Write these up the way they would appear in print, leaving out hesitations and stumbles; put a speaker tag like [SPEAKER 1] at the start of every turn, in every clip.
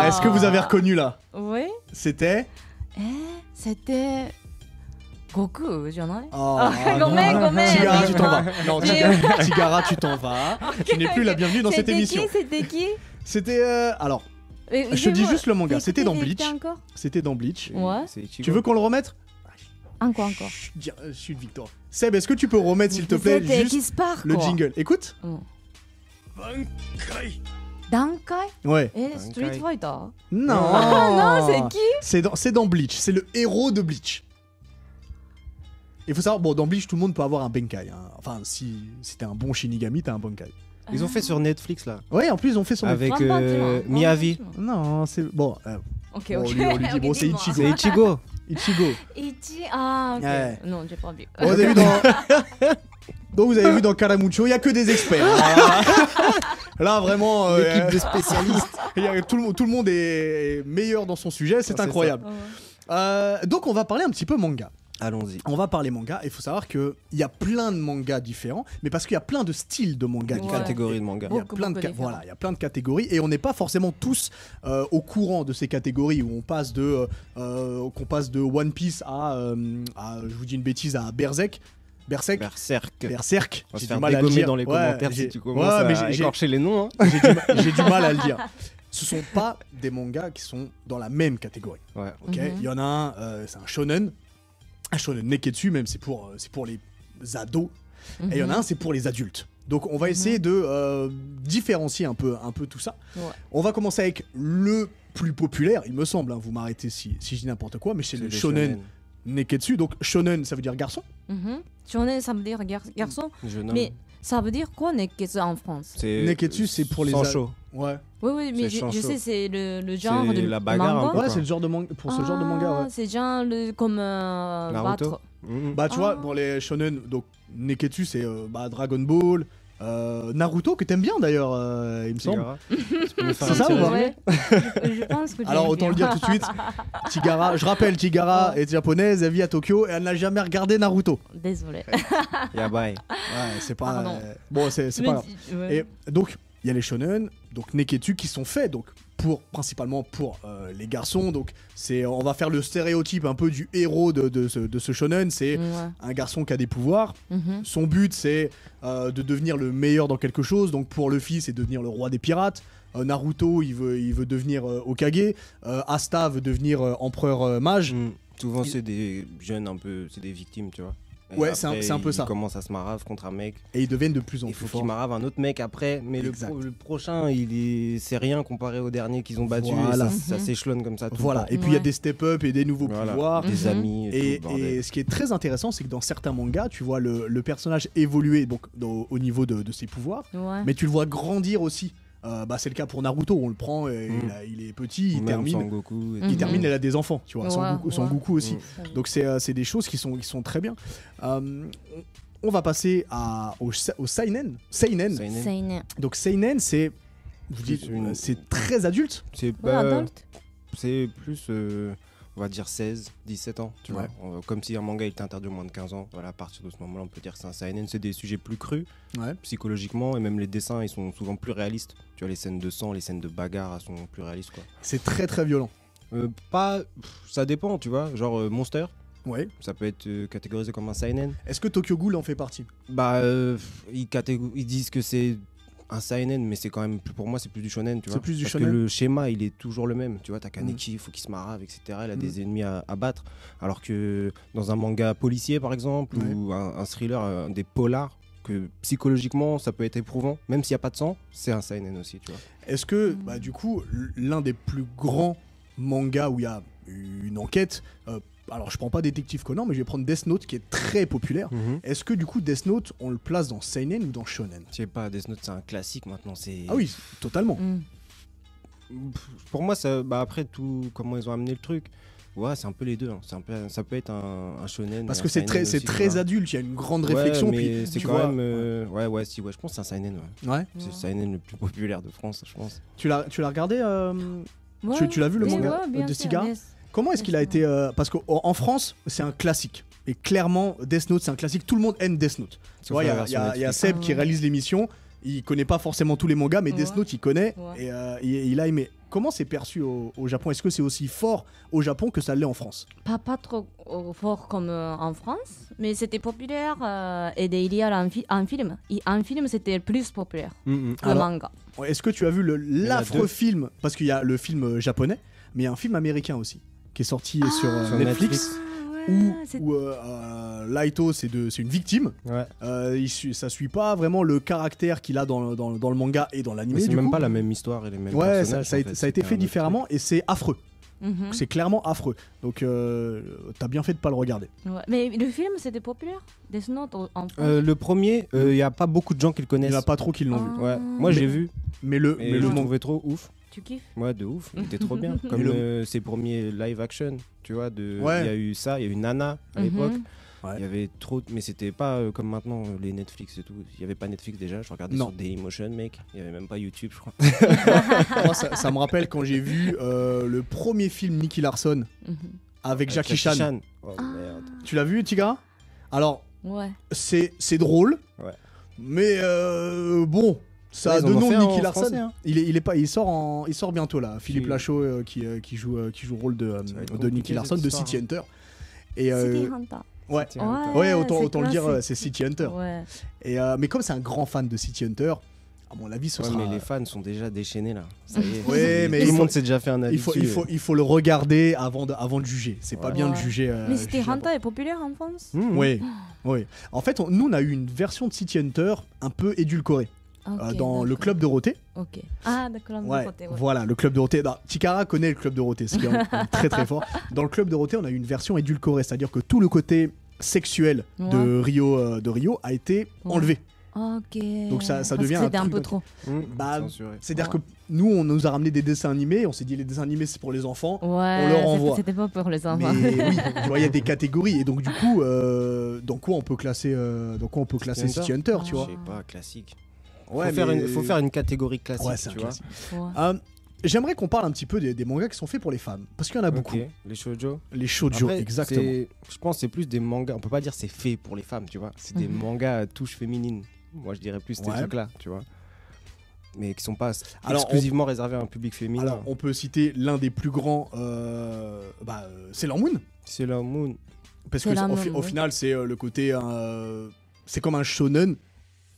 [SPEAKER 1] Alors, est-ce que vous avez reconnu là?
[SPEAKER 2] Oui.
[SPEAKER 1] C'était
[SPEAKER 2] C'était Goku, じゃない?
[SPEAKER 1] non, Tigara, tu t'en vas.
[SPEAKER 2] Gomen.
[SPEAKER 1] Non, Tigara, tu t'en vas. Tu n'es plus la bienvenue dans cette émission.
[SPEAKER 2] C'était qui?
[SPEAKER 1] C'était alors, je te dis juste le manga. C'était dans Bleach.
[SPEAKER 2] Encore?
[SPEAKER 1] C'était dans Bleach.
[SPEAKER 2] Ouais.
[SPEAKER 1] Tu veux qu'on le remette?
[SPEAKER 2] Encore.
[SPEAKER 1] Chut, Victor. Seb, est-ce que tu peux remettre s'il te plaît juste le jingle? Écoute.
[SPEAKER 2] Dankai?
[SPEAKER 1] Ouais.
[SPEAKER 2] Street Fighter?
[SPEAKER 1] Non.
[SPEAKER 2] Non, c'est qui?
[SPEAKER 1] C'est dans Bleach. C'est le héros de Bleach. Il faut savoir, bon, dans Bleach, tout le monde peut avoir un Benkai. Hein. Enfin, si t'es un bon Shinigami, t'as un Benkai.
[SPEAKER 3] Ils ont fait sur Netflix là.
[SPEAKER 1] Ouais, en plus, ils ont fait son
[SPEAKER 3] avec Miyavi.
[SPEAKER 1] Non, c'est bon.
[SPEAKER 2] Ok.
[SPEAKER 1] On lui dit, bon, c'est Ichigo.
[SPEAKER 3] C'est Ichigo.
[SPEAKER 2] Ah, ok.
[SPEAKER 1] Ouais.
[SPEAKER 2] Non, j'ai pas vu.
[SPEAKER 1] Bon, vous avez vu dans... Donc, vous avez vu dans Karamucho, il n'y a que des experts. Là, vraiment.
[SPEAKER 3] L'équipe de spécialistes.
[SPEAKER 1] Tout le monde est meilleur dans son sujet, c'est incroyable. Donc, on va parler un petit peu manga.
[SPEAKER 3] Allons-y.
[SPEAKER 1] On va parler manga. Il faut savoir qu'il y a plein de mangas différents, mais parce qu'il y a plein de styles de manga différents.
[SPEAKER 3] Catégories de manga.
[SPEAKER 1] Il y a plein de il y a plein de catégories et on n'est pas forcément tous au courant de ces catégories où on passe de One Piece à je vous dis une bêtise, à Berserk.
[SPEAKER 3] On va se
[SPEAKER 1] J'ai
[SPEAKER 3] faire
[SPEAKER 1] du mal à le
[SPEAKER 3] dégommer
[SPEAKER 1] dire
[SPEAKER 3] dans les commentaires si tu commences à
[SPEAKER 1] j'ai
[SPEAKER 3] écorcher les noms. Hein.
[SPEAKER 1] j'ai du mal à le dire. Ce sont pas des mangas qui sont dans la même catégorie.
[SPEAKER 3] Ouais.
[SPEAKER 1] Ok. Il y en a un, c'est un shonen neketsu, même c'est pour les ados. Et il y en a un, c'est pour les adultes. Donc on va essayer de différencier un peu tout ça. Ouais. On va commencer avec le plus populaire, il me semble. Hein, vous m'arrêtez si je dis n'importe quoi, mais c'est le shonen neketsu. Donc shonen, ça veut dire garçon.
[SPEAKER 2] Shonen, ça veut dire garçon. Mais ça veut dire quoi neketsu en France?
[SPEAKER 1] Neketsu, c'est pour les
[SPEAKER 3] ados.
[SPEAKER 1] Ouais.
[SPEAKER 2] Oui, mais je sais, c'est le genre de
[SPEAKER 3] la bagarre,
[SPEAKER 2] manga.
[SPEAKER 1] Ouais, c'est le genre de manga. Pour ce genre de manga, ouais.
[SPEAKER 2] C'est genre comme
[SPEAKER 3] Naruto.
[SPEAKER 1] Bah, tu vois, pour les shonen, donc neketsu, c'est Dragon Ball. Naruto, que t'aimes bien d'ailleurs, il me semble. C'est ça ou pas?
[SPEAKER 2] Ouais. Je pense que
[SPEAKER 1] alors autant le dire tout de suite. Tigara, je rappelle, Tigara est japonaise, elle vit à Tokyo et elle n'a jamais regardé Naruto.
[SPEAKER 2] Désolé.
[SPEAKER 3] Yabai.
[SPEAKER 1] Ouais, c'est pas. Bon, c'est pas grave.
[SPEAKER 2] Ouais.
[SPEAKER 1] Et donc, il y a les shonen, donc neketsu, qui sont faits donc principalement pour les garçons. Donc, on va faire le stéréotype un peu du héros de ce shonen. C'est un garçon qui a des pouvoirs. Son but, c'est de devenir le meilleur dans quelque chose. Donc, pour Luffy, c'est devenir le roi des pirates. Naruto, il veut devenir Hokage. Asta veut devenir empereur mage.
[SPEAKER 3] Souvent, c'est des jeunes un peu, c'est des victimes, tu vois. Et
[SPEAKER 1] ouais,
[SPEAKER 3] après,
[SPEAKER 1] c'est un peu ça.
[SPEAKER 3] Ils commencent à se marave contre un mec.
[SPEAKER 1] Et ils deviennent de plus en plus forts.
[SPEAKER 3] Il faut qu'ils maravent un autre mec après. Mais le prochain, c'est rien comparé au dernier qu'ils ont battu.
[SPEAKER 1] Voilà.
[SPEAKER 3] Et ça s'échelonne comme ça.
[SPEAKER 1] Voilà. Et puis il y a des step-up et des nouveaux pouvoirs.
[SPEAKER 3] Des amis.
[SPEAKER 1] Et ce qui est très intéressant, c'est que dans certains mangas, tu vois le personnage évoluer donc, au niveau de ses pouvoirs. Ouais. Mais tu le vois grandir aussi. C'est le cas pour Naruto, on le prend, il est petit, il termine.
[SPEAKER 3] Sangoku,
[SPEAKER 1] il termine, elle a des enfants, tu vois. Sangoku aussi. Donc c'est des choses qui sont très bien. On va passer au seinen. Donc seinen, c'est très adulte.
[SPEAKER 3] C'est plus on va dire 16, 17 ans, tu vois. Comme si un manga était interdit au moins de 15 ans. Voilà, à partir de ce moment-là, on peut dire que c'est un seinen. C'est des sujets plus crus, psychologiquement, et même les dessins, ils sont souvent plus réalistes. Tu vois, les scènes de sang, les scènes de bagarre, elles sont plus réalistes, quoi.
[SPEAKER 1] C'est très très violent.
[SPEAKER 3] Ça dépend, tu vois. Genre Monster.
[SPEAKER 1] Ouais.
[SPEAKER 3] Ça peut être catégorisé comme un seinen.
[SPEAKER 1] Est-ce que Tokyo Ghoul en fait partie?
[SPEAKER 3] Ils disent que c'est un seinen, mais c'est quand même pour moi c'est plus du shonen, tu vois.
[SPEAKER 1] C'est plus du
[SPEAKER 3] parce
[SPEAKER 1] shonen.
[SPEAKER 3] que le schéma il est toujours le même, tu vois. T'as Kaneki, il faut qu'il se marave, etc. Il a des ennemis à battre, alors que dans un manga policier par exemple ou un thriller, des polars, que psychologiquement ça peut être éprouvant, même s'il n'y a pas de sang, c'est un seinen aussi, tu vois.
[SPEAKER 1] Est-ce que du coup l'un des plus grands mangas où il y a une enquête, alors je prends pas Détective Conan, mais je vais prendre Death Note qui est très populaire. Est-ce que du coup Death Note on le place dans seinen ou dans shonen?
[SPEAKER 3] Je sais pas, Death Note c'est un classique maintenant, c'est...
[SPEAKER 1] Ah oui, totalement.
[SPEAKER 3] Pour moi ça, après tout comment ils ont amené le truc, ouais c'est un peu les deux, hein. Ça peut être un shonen.
[SPEAKER 1] Parce que c'est très adulte, il y a une grande réflexion.
[SPEAKER 3] Mais
[SPEAKER 1] puis
[SPEAKER 3] c'est quand même je pense que c'est un seinen.
[SPEAKER 1] Ouais.
[SPEAKER 3] C'est le seinen le plus populaire de France, je pense.
[SPEAKER 1] Tu l'as regardé tu l'as vu le manga de Tigara? Comment est-ce qu'il a été parce qu'en France c'est un classique et clairement Death Note c'est un classique, tout le monde aime Death Note. Tu vois, il y a Seb qui réalise l'émission, il connaît pas forcément tous les mangas mais Death Note il connaît et il a aimé. comment c'est perçu au Japon? Est-ce que c'est aussi fort au Japon que ça l'est en France?
[SPEAKER 2] Pas trop fort comme en France, mais c'était populaire. Et il y a un film. Un film, c'était plus populaire que le manga.
[SPEAKER 1] Est-ce que tu as vu l'affreux film? Parce qu'il y a le film japonais, mais il y a un film américain aussi qui est sorti sur Netflix. Où Laito c'est une victime. Ça suit pas vraiment le caractère qu'il a dans le manga et dans l'anime.
[SPEAKER 3] C'est même pas la même histoire et les mêmes personnages.
[SPEAKER 1] Ça a été fait différemment et c'est affreux. C'est clairement affreux. Donc t'as bien fait de pas le regarder.
[SPEAKER 2] Mais le film c'était populaire. Death Note en France.
[SPEAKER 3] Le premier, il y a pas beaucoup de gens qui le connaissent.
[SPEAKER 1] Il y en a pas trop qui l'ont vu.
[SPEAKER 3] Moi j'ai vu.
[SPEAKER 1] Mais le
[SPEAKER 3] je trouvais trop ouf.
[SPEAKER 2] Tu kiffes?
[SPEAKER 3] Ouais, de ouf, il était trop bien. Comme ses premiers live action, tu vois. Il y a eu ça, il y a eu Nana à l'époque. Il y avait trop, mais c'était pas comme maintenant les Netflix et tout. Il y avait pas Netflix déjà, je regardais sur Dailymotion, mec. Il y avait même pas YouTube, je crois.
[SPEAKER 1] Moi, ça me rappelle quand j'ai vu le premier film Nicky Larson avec Jackie Chan.
[SPEAKER 3] Oh merde.
[SPEAKER 1] Tu l'as vu, Tigara? Alors, c'est drôle, mais bon. Ça a deux noms de Nicky Larson. Français, hein. Il sort bientôt là. Philippe Lachaud qui joue le rôle de Nicky Larson de City Hunter.
[SPEAKER 2] Et City Hunter.
[SPEAKER 1] Ouais, autant le dire, c'est City Hunter. Mais comme c'est un grand fan de City Hunter, à mon avis, ce sera.
[SPEAKER 3] Mais les fans sont déjà déchaînés là. Ça y est.
[SPEAKER 1] Mais
[SPEAKER 3] tout le monde s'est déjà fait un avis.
[SPEAKER 1] Il faut le regarder avant de juger. C'est pas bien de juger.
[SPEAKER 2] Mais City Hunter est populaire en France.
[SPEAKER 1] Oui. En fait, nous on a eu une version de City Hunter un peu édulcorée. Dans le Club Dorothée.
[SPEAKER 2] Ah, d'accord, le Club Dorothée.
[SPEAKER 1] Voilà, le Club Dorothée. Tikara connaît le Club Dorothée, ce qui est très très fort. Dans le Club Dorothée, on a eu une version édulcorée, c'est-à-dire que tout le côté sexuel de Rio a été enlevé. Donc ça devient
[SPEAKER 2] c'était un peu trop.
[SPEAKER 1] C'est-à-dire que nous, on nous a ramené des dessins animés, on s'est dit les dessins animés c'est pour les enfants, on leur envoie.
[SPEAKER 2] C'était pas pour les enfants.
[SPEAKER 1] Mais oui, tu vois, il y a des catégories et donc du coup, dans quoi on peut classer City Hunter, tu vois?
[SPEAKER 3] Je sais pas, classique. Faut faire une catégorie classique, tu vois.
[SPEAKER 1] J'aimerais qu'on parle un petit peu des mangas qui sont faits pour les femmes, parce qu'il y en a beaucoup.
[SPEAKER 3] Les shoujo.
[SPEAKER 1] Les shoujo, exactement.
[SPEAKER 3] Je pense que c'est plus des mangas, on peut pas dire c'est fait pour les femmes, tu vois. C'est des mangas à touche féminine. Moi je dirais plus ces trucs-là, tu vois. Mais qui sont pas exclusivement réservés à un public féminin.
[SPEAKER 1] Alors on peut citer l'un des plus grands, Sailor Moon.
[SPEAKER 3] Sailor Moon.
[SPEAKER 1] Parce qu'au final c'est le côté, c'est comme un shonen.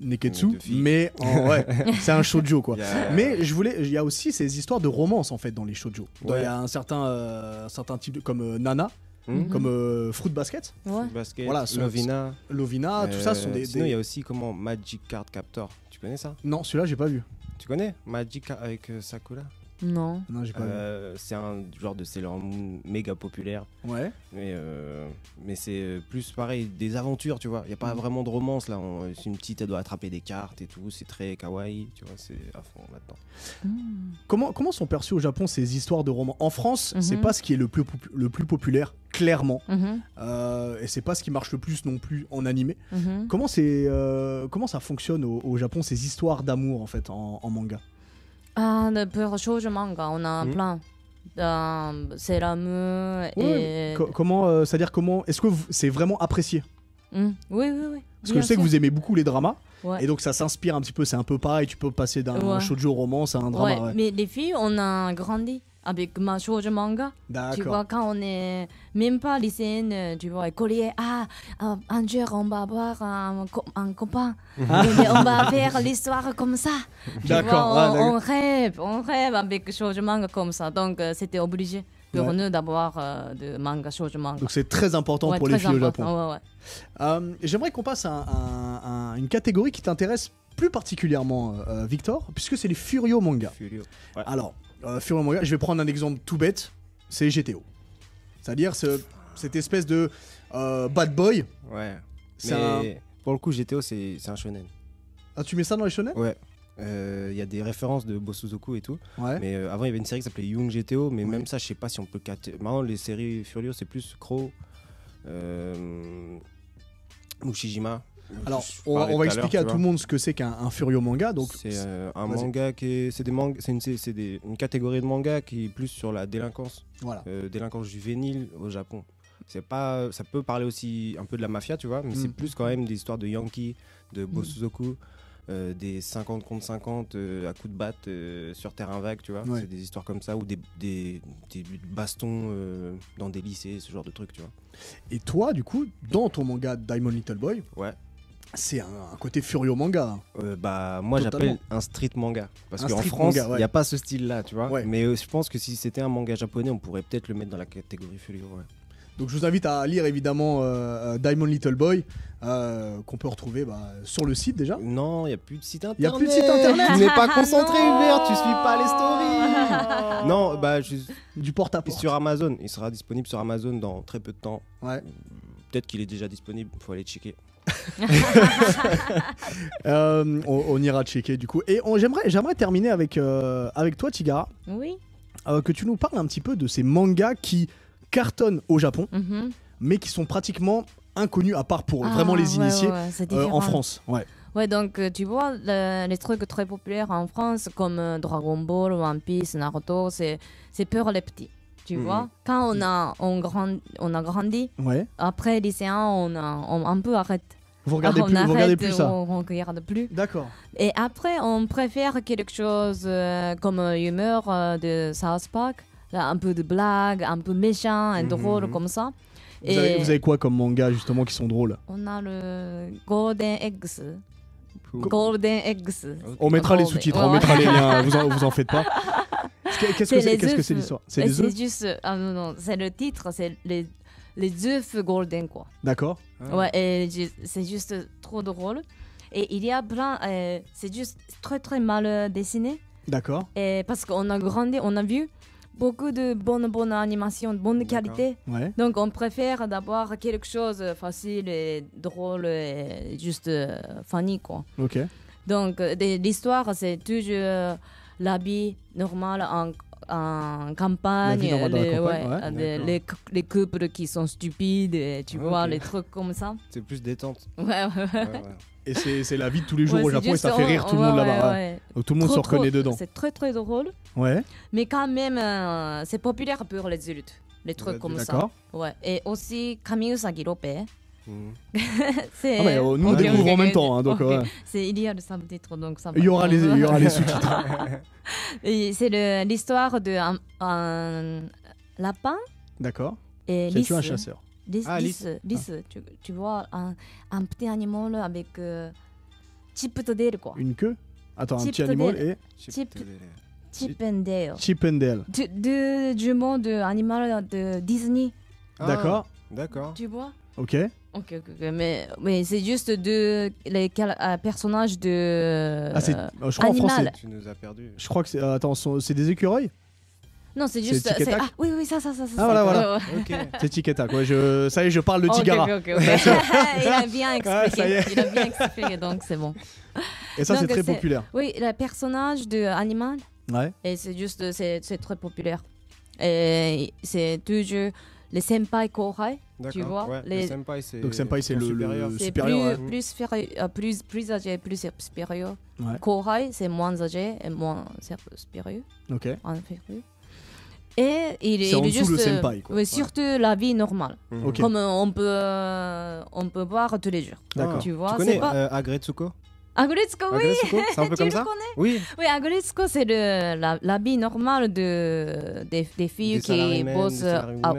[SPEAKER 1] Neketsu, mais c'est un shoujo quoi. Mais il y a aussi ces histoires de romance en fait dans les shoujo. Il y a un certain type comme Nana, comme Fruit Basket.
[SPEAKER 3] Voilà,
[SPEAKER 1] Lovina, tout ça sont des.
[SPEAKER 3] Sinon il y a aussi Magic Card Captor. Tu connais ça?
[SPEAKER 1] Non, celui-là j'ai pas vu.
[SPEAKER 3] Tu connais Magic avec Sakura?
[SPEAKER 2] Non,
[SPEAKER 1] j'ai pas vu.
[SPEAKER 3] C'est un genre de Sailor Moon méga populaire. Mais c'est plus pareil, des aventures, tu vois. Il n'y a pas vraiment de romance là. C'est une petite, elle doit attraper des cartes et tout. C'est très kawaii, tu vois. C'est à fond là-dedans.
[SPEAKER 1] Comment sont perçues au Japon ces histoires de romans? En France, c'est pas ce qui est le plus populaire, clairement. Et c'est pas ce qui marche le plus non plus en animé. Comment ça fonctionne au Japon, ces histoires d'amour en fait en manga?
[SPEAKER 2] Pour shoujo manga, on a plein. Sailor Moon et...
[SPEAKER 1] Comment, c'est-à-dire comment, est-ce que c'est vraiment apprécié?
[SPEAKER 2] Oui.
[SPEAKER 1] Parce que je sais que vous aimez beaucoup les dramas, et donc ça s'inspire un petit peu, c'est un peu pareil, tu peux passer d'un shoujo romance à un drama.
[SPEAKER 2] Mais les filles, on a grandi avec ma shoujo manga. Tu vois, quand on est même pas lycéenne, tu vois, écolier, un jour on va avoir un copain, et on va faire l'histoire comme ça.
[SPEAKER 1] D'accord.
[SPEAKER 2] On rêve avec shoujo manga comme ça, donc c'était obligé pour nous d'avoir de manga shoujo manga.
[SPEAKER 1] Donc c'est très important pour les filles au Japon. J'aimerais qu'on passe à une catégorie qui t'intéresse plus particulièrement, Victor, puisque c'est les Furio manga. Alors, Furio manga, je vais prendre un exemple tout bête, c'est GTO. C'est-à-dire cette espèce de bad boy.
[SPEAKER 3] Pour le coup, GTO c'est un shonen.
[SPEAKER 1] Ah, tu mets ça dans les shonen?
[SPEAKER 3] Ouais. Il y a des références de Bosuzoku et tout. Mais avant, il y avait une série qui s'appelait Young GTO, mais même ça, je sais pas si on peut maintenant, les séries Furio, c'est plus Crow, Mushijima.
[SPEAKER 1] Alors, on va expliquer à tout le monde ce que c'est qu'un Furio manga. Donc,
[SPEAKER 3] c'est un manga c'est une catégorie de manga qui est plus sur la délinquance. Délinquance juvénile au Japon. Ça peut parler aussi un peu de la mafia, tu vois, mais c'est plus quand même des histoires de Yankee, de Bosuzoku, des 50 contre 50 à coups de batte sur terrain vague, tu vois. C'est des histoires comme ça, ou des bastons dans des lycées, ce genre de trucs, tu vois.
[SPEAKER 1] Et toi, du coup, dans ton manga Diamond Little Boy, c'est un côté Furio manga.
[SPEAKER 3] Moi j'appelle un street manga. Parce qu'en France, il n'y a pas ce style-là, tu vois. Mais je pense que si c'était un manga japonais, on pourrait peut-être le mettre dans la catégorie Furio.
[SPEAKER 1] Donc je vous invite à lire évidemment Diamond Little Boy, qu'on peut retrouver sur le site déjà.
[SPEAKER 3] Non, il n'y a plus de site internet.
[SPEAKER 1] Il n'y a plus de site internet.
[SPEAKER 3] Tu n'es pas concentré, Hubert, tu suis pas les stories. Non,
[SPEAKER 1] du porte-à-porte.
[SPEAKER 3] Sur Amazon, il sera disponible sur Amazon dans très peu de temps. Peut-être qu'il est déjà disponible, il faut aller checker.
[SPEAKER 1] On ira checker du coup. Et j'aimerais terminer avec toi, Tigara.
[SPEAKER 2] Oui.
[SPEAKER 1] Que tu nous parles un petit peu de ces mangas qui cartonnent au Japon, mais qui sont pratiquement inconnus à part pour vraiment les initiés en France.
[SPEAKER 2] Ouais, donc tu vois, les trucs très populaires en France comme Dragon Ball, One Piece, Naruto, c'est pour les petits. Tu vois, quand on a grandi, après lycéen, on un peu arrête.
[SPEAKER 1] Vous regardez plus ça.
[SPEAKER 2] On regarde plus.
[SPEAKER 1] D'accord.
[SPEAKER 2] Et après, on préfère quelque chose comme humeur de South Park, là, un peu de blague, un peu méchant et drôle comme ça.
[SPEAKER 1] Vous avez quoi comme manga justement qui sont drôles?
[SPEAKER 2] On a le Golden Eggs. Golden Eggs.
[SPEAKER 1] On mettra les sous-titres, on mettra les liens, vous en faites pas. Qu'est-ce que c'est l'histoire?
[SPEAKER 2] C'est juste, non, c'est le titre, c'est les œufs golden quoi.
[SPEAKER 1] D'accord.
[SPEAKER 2] Ouais, et c'est juste trop drôle. Et il y a plein, c'est juste très très mal dessiné.
[SPEAKER 1] D'accord.
[SPEAKER 2] Et parce qu'on a grandi, on a vu beaucoup de bonnes animations, de bonne qualité. Donc on préfère d'abord quelque chose de facile et drôle et juste funny quoi.
[SPEAKER 1] Ok.
[SPEAKER 2] Donc l'histoire c'est toujours la vie normale en campagne, les couples qui sont stupides, et tu vois, les trucs comme ça.
[SPEAKER 3] C'est plus détente.
[SPEAKER 2] Ouais.
[SPEAKER 1] Et c'est la vie de tous les jours au Japon et ça fait rire tout le monde là-bas. Donc tout le monde se reconnaît dedans.
[SPEAKER 2] C'est très très drôle.
[SPEAKER 1] Ouais.
[SPEAKER 2] Mais quand même, c'est populaire pour les adultes, les trucs comme ça.
[SPEAKER 1] D'accord.
[SPEAKER 2] Ouais. Et aussi Kamiusagi Lope.
[SPEAKER 1] Nous on découvre en même temps, hein, donc
[SPEAKER 2] il y a le sous-titre, donc ça va.
[SPEAKER 1] Il y aura les sous-titres.
[SPEAKER 2] C'est l'histoire d'un lapin.
[SPEAKER 1] D'accord.
[SPEAKER 2] Et
[SPEAKER 1] qui a tué un chasseur.
[SPEAKER 2] Lys, tu vois, un petit animal avec Chip and Dale quoi.
[SPEAKER 1] Une queue. Attends, un petit animal et
[SPEAKER 2] Chip and Dale.
[SPEAKER 1] Chip and Dale.
[SPEAKER 2] Du monde animal de Disney.
[SPEAKER 1] D'accord.
[SPEAKER 3] Tu
[SPEAKER 2] vois.
[SPEAKER 1] Ok.
[SPEAKER 2] Mais c'est juste les personnages de
[SPEAKER 1] je crois
[SPEAKER 2] animal.
[SPEAKER 1] En français.
[SPEAKER 3] Tu nous as perdu.
[SPEAKER 1] Je crois que c'est c'est des écureuils.
[SPEAKER 2] Non, c'est juste oui ça.
[SPEAKER 1] Ah voilà. Okay. C'est Tic et Tac. Ça y est, je parle de Tigara.
[SPEAKER 2] Ok. Il a bien expliqué. Donc c'est bon.
[SPEAKER 1] Et ça, c'est très populaire.
[SPEAKER 2] Oui, le personnage de animal.
[SPEAKER 1] Ouais.
[SPEAKER 2] Et c'est juste c'est très populaire. Et c'est toujours les senpai kohai, tu vois.
[SPEAKER 3] Les senpai, c'est
[SPEAKER 1] donc senpai c'est le supérieur.
[SPEAKER 2] C'est plus âgé, plus supérieur.
[SPEAKER 1] Ouais.
[SPEAKER 2] Kohai c'est moins âgé et moins supérieur.
[SPEAKER 1] Ok.
[SPEAKER 2] Inférieur. Et il
[SPEAKER 1] est
[SPEAKER 2] juste
[SPEAKER 1] le senpai, quoi.
[SPEAKER 2] Oui, surtout la vie normale.
[SPEAKER 1] Okay.
[SPEAKER 2] Comme on peut voir tous les jours.
[SPEAKER 1] D'accord.
[SPEAKER 2] Tu vois,
[SPEAKER 3] tu connais Agretsuko?
[SPEAKER 2] Agretsuko, oui.
[SPEAKER 3] C'est un peu comme ça.
[SPEAKER 2] Oui, Agretsuko, c'est la vie normale des filles qui bossent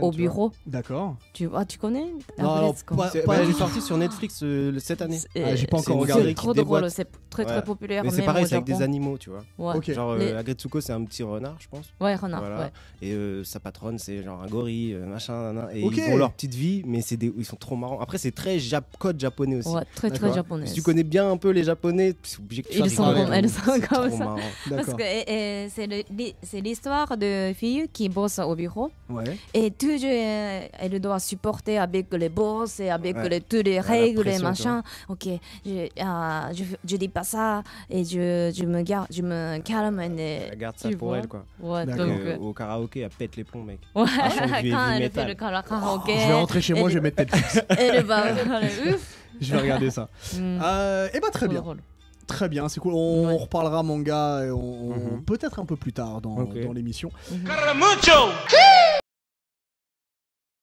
[SPEAKER 2] au bureau.
[SPEAKER 1] D'accord.
[SPEAKER 2] Tu connais
[SPEAKER 1] Agretsuko?
[SPEAKER 3] Elle est sortie sur Netflix cette année.
[SPEAKER 1] J'ai pas encore regardé.
[SPEAKER 2] C'est trop drôle, c'est très très populaire.
[SPEAKER 3] Mais c'est pareil, c'est avec des animaux, tu vois.
[SPEAKER 2] Ouais.
[SPEAKER 1] Okay.
[SPEAKER 3] Genre Agretsuko, c'est un petit renard, je pense.
[SPEAKER 2] Ouais, renard.
[SPEAKER 3] Voilà.
[SPEAKER 2] Ouais.
[SPEAKER 3] Et sa patronne, c'est genre un gorille, machin, et ils ont leur petite vie, mais ils sont trop marrants. Après, c'est très code japonais aussi.
[SPEAKER 2] Ouais, très très japonais.
[SPEAKER 3] Si tu connais bien un peu les japonais, c'est obligé que tu
[SPEAKER 2] elles sont comme ça.
[SPEAKER 3] Marrant.
[SPEAKER 2] Parce que c'est l'histoire de filles qui bossent au bureau.
[SPEAKER 1] Ouais.
[SPEAKER 2] Et toujours elles doivent supporter avec les boss et avec toutes les règles et machin. Ok, je dis pas ça et je me calme.
[SPEAKER 3] Elle garde ça pour elle, quoi.
[SPEAKER 2] Ouais, donc
[SPEAKER 3] au karaoké, elle pète les plombs, mec.
[SPEAKER 2] Ouais, quand elle fait le karaoké.
[SPEAKER 1] Je vais rentrer chez moi, je vais mettre Netflix.
[SPEAKER 2] Elle va
[SPEAKER 1] je vais regarder ça. Et bah très bien. Très bien, c'est cool. On reparlera manga et peut-être un peu plus tard dans l'émission.
[SPEAKER 4] Caramucho!